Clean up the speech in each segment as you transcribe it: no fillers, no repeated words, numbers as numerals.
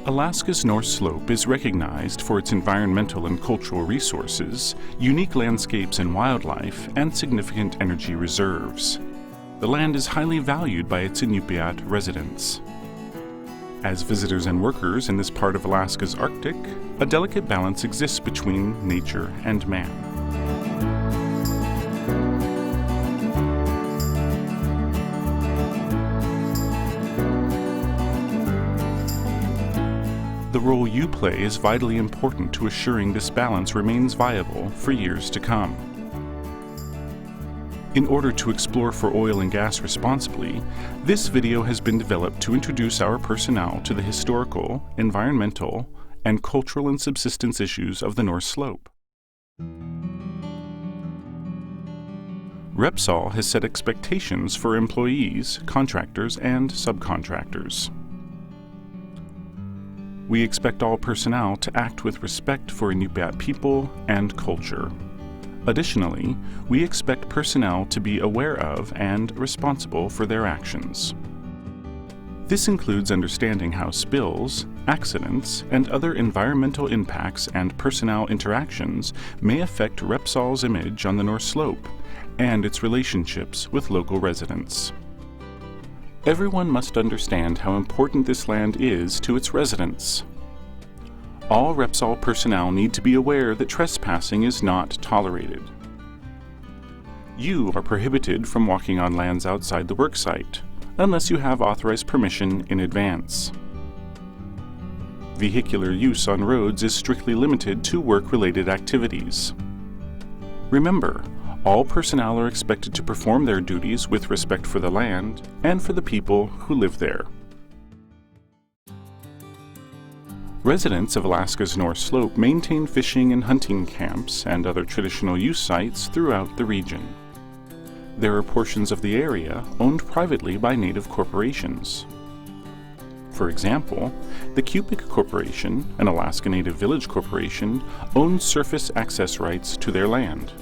Alaska's North Slope is recognized for its environmental and cultural resources, unique landscapes and wildlife, and significant energy reserves. The land is highly valued by its Inupiat residents. As visitors and workers in this part of Alaska's Arctic, a delicate balance exists between nature and man. The role you play is vitally important to assuring this balance remains viable for years to come. In order to explore for oil and gas responsibly, this video has been developed to introduce our personnel to the historical, environmental, and cultural and subsistence issues of the North Slope. Repsol has set expectations for employees, contractors, and subcontractors. We expect all personnel to act with respect for Inupiat people and culture. Additionally, we expect personnel to be aware of and responsible for their actions. This includes understanding how spills, accidents, and other environmental impacts and personnel interactions may affect Repsol's image on the North Slope and its relationships with local residents. Everyone must understand how important this land is to its residents. All Repsol personnel need to be aware that trespassing is not tolerated. You are prohibited from walking on lands outside the worksite, unless you have authorized permission in advance. Vehicular use on roads is strictly limited to work-related activities. Remember, all personnel are expected to perform their duties with respect for the land and for the people who live there. Residents of Alaska's North Slope maintain fishing and hunting camps and other traditional use sites throughout the region. There are portions of the area owned privately by native corporations. For example, the Cupik Corporation, an Alaska Native Village corporation, owns surface access rights to their land.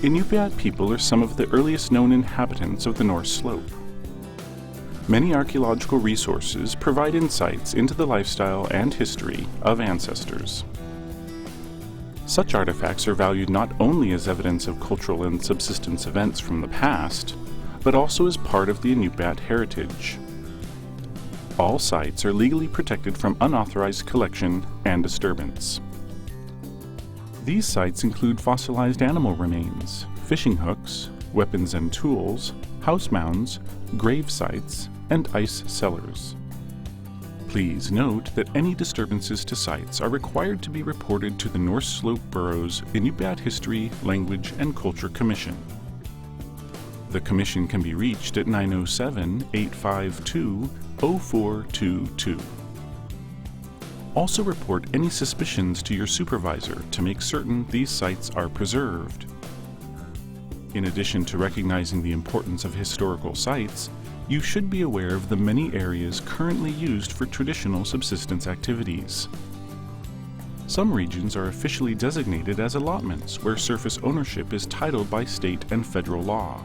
Inupiat people are some of the earliest known inhabitants of the North Slope. Many archaeological resources provide insights into the lifestyle and history of ancestors. Such artifacts are valued not only as evidence of cultural and subsistence events from the past, but also as part of the Inupiat heritage. All sites are legally protected from unauthorized collection and disturbance. These sites include fossilized animal remains, fishing hooks, weapons and tools, house mounds, grave sites, and ice cellars. Please note that any disturbances to sites are required to be reported to the North Slope Borough's Inupiat History, Language, and Culture Commission. The Commission can be reached at 907-852-0422. Also report any suspicions to your supervisor to make certain these sites are preserved. In addition to recognizing the importance of historical sites, you should be aware of the many areas currently used for traditional subsistence activities. Some regions are officially designated as allotments where surface ownership is titled by state and federal law,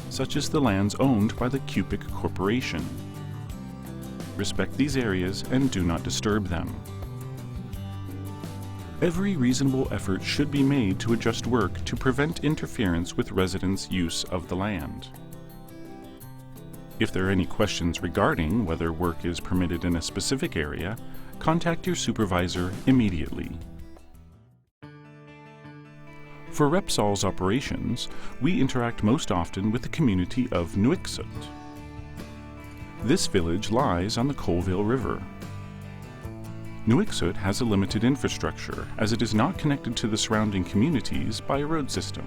such as the lands owned by the Cupik Corporation. Respect these areas and do not disturb them. Every reasonable effort should be made to adjust work to prevent interference with residents' use of the land. If there are any questions regarding whether work is permitted in a specific area, contact your supervisor immediately. For Repsol's operations, we interact most often with the community of Nuiqsut. This village lies on the Colville River. Nuiqsut has a limited infrastructure as it is not connected to the surrounding communities by a road system.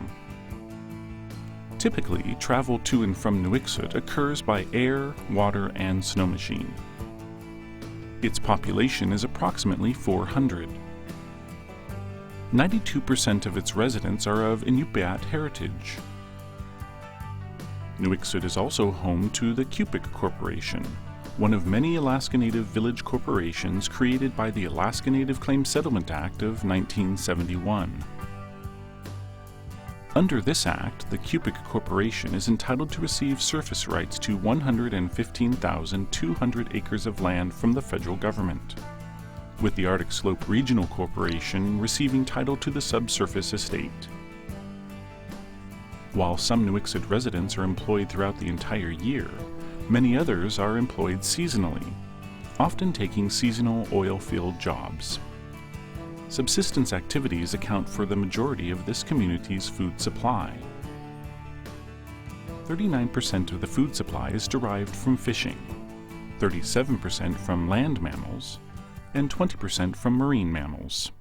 Typically, travel to and from Nuiqsut occurs by air, water, and snow machine. Its population is approximately 400. 92% of its residents are of Inupiat heritage. Nuiqsut is also home to the Cupik Corporation, one of many Alaska Native Village corporations created by the Alaska Native Claims Settlement Act of 1971. Under this act, the Cupic Corporation is entitled to receive surface rights to 115,200 acres of land from the federal government, with the Arctic Slope Regional Corporation receiving title to the subsurface estate. While some Nuiqsut residents are employed throughout the entire year, many others are employed seasonally, often taking seasonal oil field jobs. Subsistence activities account for the majority of this community's food supply. 39% of the food supply is derived from fishing, 37% from land mammals, and 20% from marine mammals.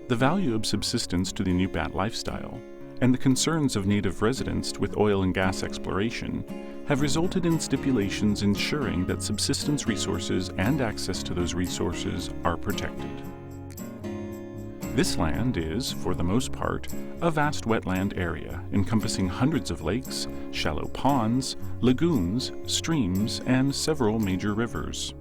The value of subsistence to the Inupiat lifestyle and the concerns of native residents with oil and gas exploration have resulted in stipulations ensuring that subsistence resources and access to those resources are protected. This land is, for the most part, a vast wetland area encompassing hundreds of lakes, shallow ponds, lagoons, streams, and several major rivers.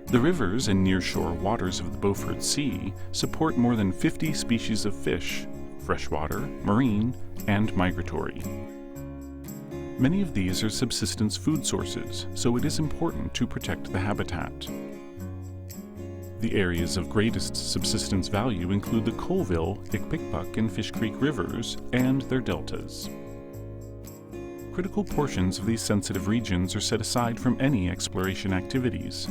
The rivers and nearshore waters of the Beaufort Sea support more than 50 species of fish, freshwater, marine, and migratory. Many of these are subsistence food sources, so it is important to protect the habitat. The areas of greatest subsistence value include the Colville, Ikpikpuk, and Fish Creek rivers and their deltas. Critical portions of these sensitive regions are set aside from any exploration activities,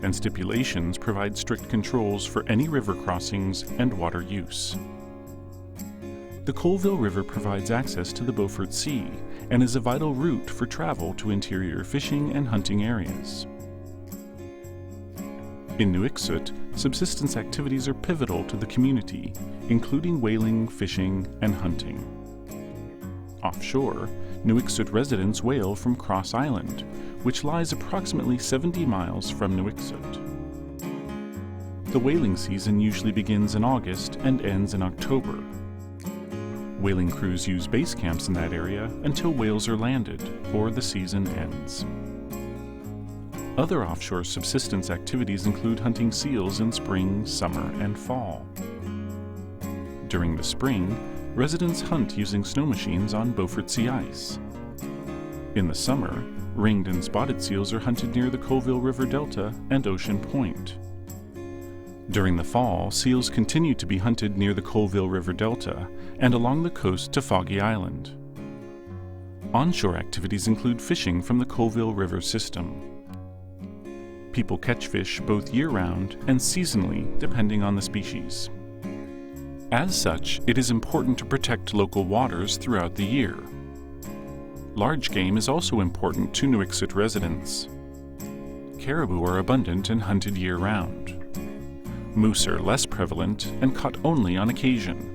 and stipulations provide strict controls for any river crossings and water use. The Colville River provides access to the Beaufort Sea and is a vital route for travel to interior fishing and hunting areas. In Nuiqsut, subsistence activities are pivotal to the community, including whaling, fishing, and hunting. Offshore, Nuiqsut residents whale from Cross Island, which lies approximately 70 miles from Nuiqsut. The whaling season usually begins in August and ends in October. Whaling crews use base camps in that area until whales are landed or the season ends. Other offshore subsistence activities include hunting seals in spring, summer, and fall. During the spring, residents hunt using snow machines on Beaufort Sea ice. In the summer, ringed and spotted seals are hunted near the Colville River Delta and Ocean Point. During the fall, seals continue to be hunted near the Colville River Delta and along the coast to Foggy Island. Onshore activities include fishing from the Colville River system. People catch fish both year-round and seasonally, depending on the species. As such, it is important to protect local waters throughout the year. Large game is also important to Nuiqsut residents. Caribou are abundant and hunted year-round. Moose are less prevalent and caught only on occasion.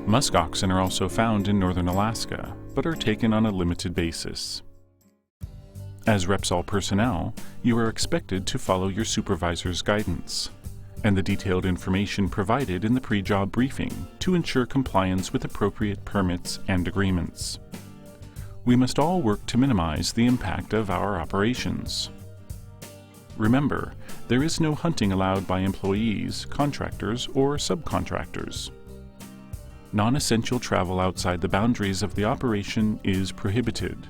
Musk oxen are also found in northern Alaska, but are taken on a limited basis. As Repsol personnel, you are expected to follow your supervisor's guidance and the detailed information provided in the pre-job briefing to ensure compliance with appropriate permits and agreements. We must all work to minimize the impact of our operations. Remember, there is no hunting allowed by employees, contractors, or subcontractors. Non-essential travel outside the boundaries of the operation is prohibited.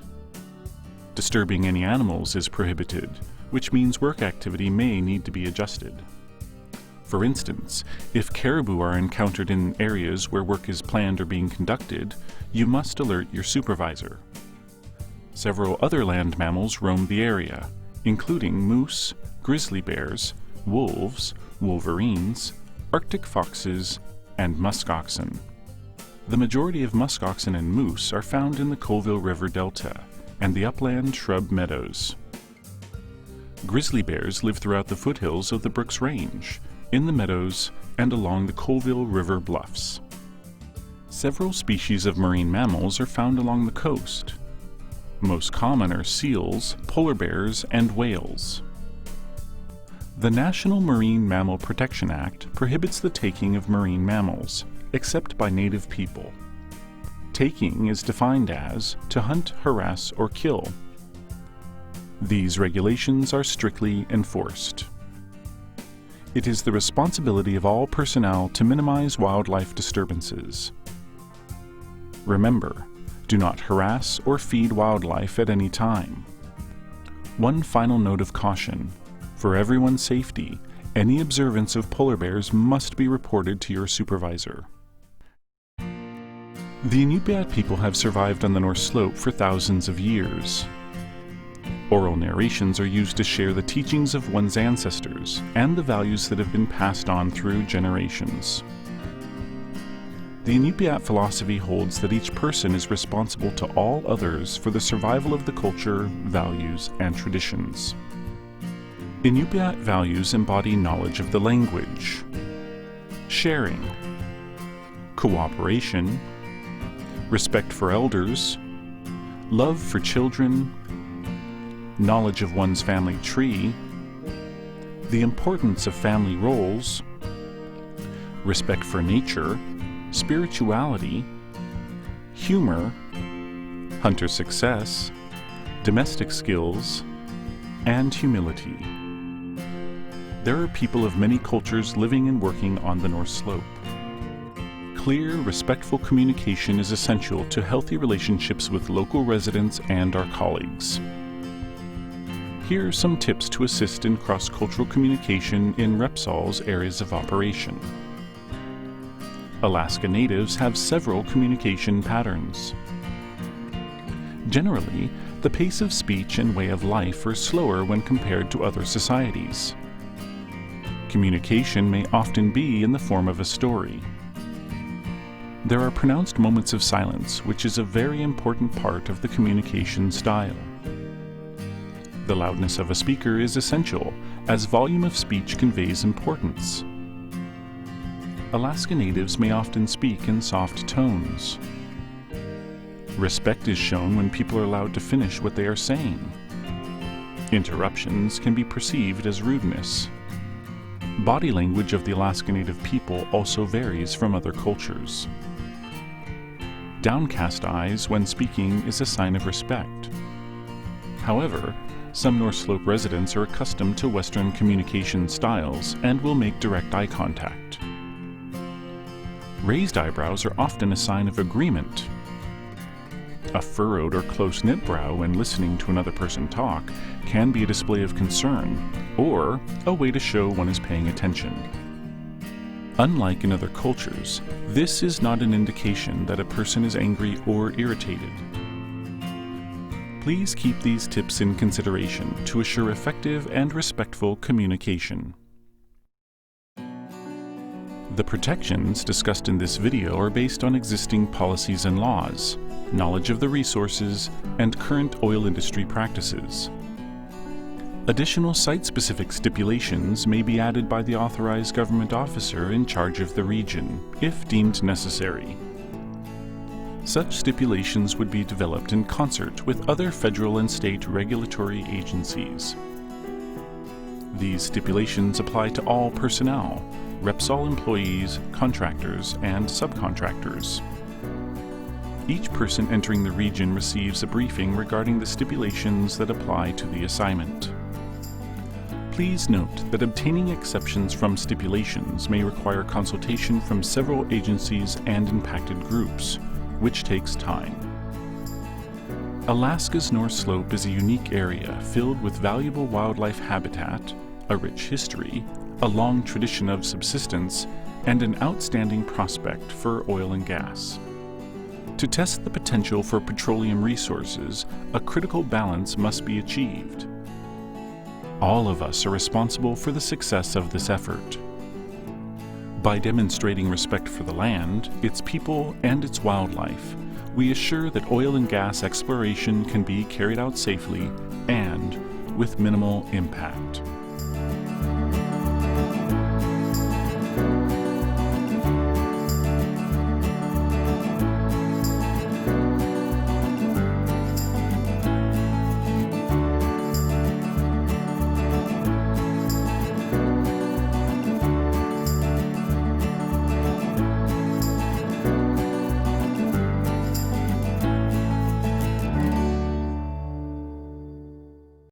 Disturbing any animals is prohibited, which means work activity may need to be adjusted. For instance, if caribou are encountered in areas where work is planned or being conducted, you must alert your supervisor. Several other land mammals roam the area, including moose, grizzly bears, wolves, wolverines, Arctic foxes, and musk oxen. The majority of musk oxen and moose are found in the Colville River Delta and the upland shrub meadows. Grizzly bears live throughout the foothills of the Brooks Range, in the meadows, and along the Colville River bluffs. Several species of marine mammals are found along the coast. Most common are seals, polar bears, and whales. The National Marine Mammal Protection Act prohibits the taking of marine mammals, except by native people. Taking is defined as to hunt, harass, or kill. These regulations are strictly enforced. It is the responsibility of all personnel to minimize wildlife disturbances. Remember, do not harass or feed wildlife at any time. One final note of caution: for everyone's safety, any observance of polar bears must be reported to your supervisor. The Inupiat people have survived on the North Slope for thousands of years. Oral narrations are used to share the teachings of one's ancestors and the values that have been passed on through generations. The Inupiat philosophy holds that each person is responsible to all others for the survival of the culture, values, and traditions. Inupiat values embody knowledge of the language, sharing, cooperation, respect for elders, love for children, knowledge of one's family tree, the importance of family roles, respect for nature, spirituality, humor, hunter success, domestic skills, and humility. There are people of many cultures living and working on the North Slope. Clear, respectful communication is essential to healthy relationships with local residents and our colleagues. Here are some tips to assist in cross-cultural communication in Repsol's areas of operation. Alaska Natives have several communication patterns. Generally, the pace of speech and way of life are slower when compared to other societies. Communication may often be in the form of a story. There are pronounced moments of silence, which is a very important part of the communication style. The loudness of a speaker is essential, as volume of speech conveys importance. Alaska Natives may often speak in soft tones. Respect is shown when people are allowed to finish what they are saying. Interruptions can be perceived as rudeness. Body language of the Alaska Native people also varies from other cultures. Downcast eyes when speaking is a sign of respect. However, some North Slope residents are accustomed to Western communication styles and will make direct eye contact. Raised eyebrows are often a sign of agreement. A furrowed or close-knit brow when listening to another person talk can be a display of concern or a way to show one is paying attention. Unlike in other cultures, this is not an indication that a person is angry or irritated. Please keep these tips in consideration to assure effective and respectful communication. The protections discussed in this video are based on existing policies and laws, knowledge of the resources, and current oil industry practices. Additional site-specific stipulations may be added by the authorized government officer in charge of the region, if deemed necessary. Such stipulations would be developed in concert with other federal and state regulatory agencies. These stipulations apply to all personnel, Repsol employees, contractors, and subcontractors. Each person entering the region receives a briefing regarding the stipulations that apply to the assignment. Please note that obtaining exceptions from stipulations may require consultation from several agencies and impacted groups, which takes time. Alaska's North Slope is a unique area filled with valuable wildlife habitat, a rich history, a long tradition of subsistence, and an outstanding prospect for oil and gas. To test the potential for petroleum resources, a critical balance must be achieved. All of us are responsible for the success of this effort. By demonstrating respect for the land, its people, and its wildlife, we assure that oil and gas exploration can be carried out safely and with minimal impact.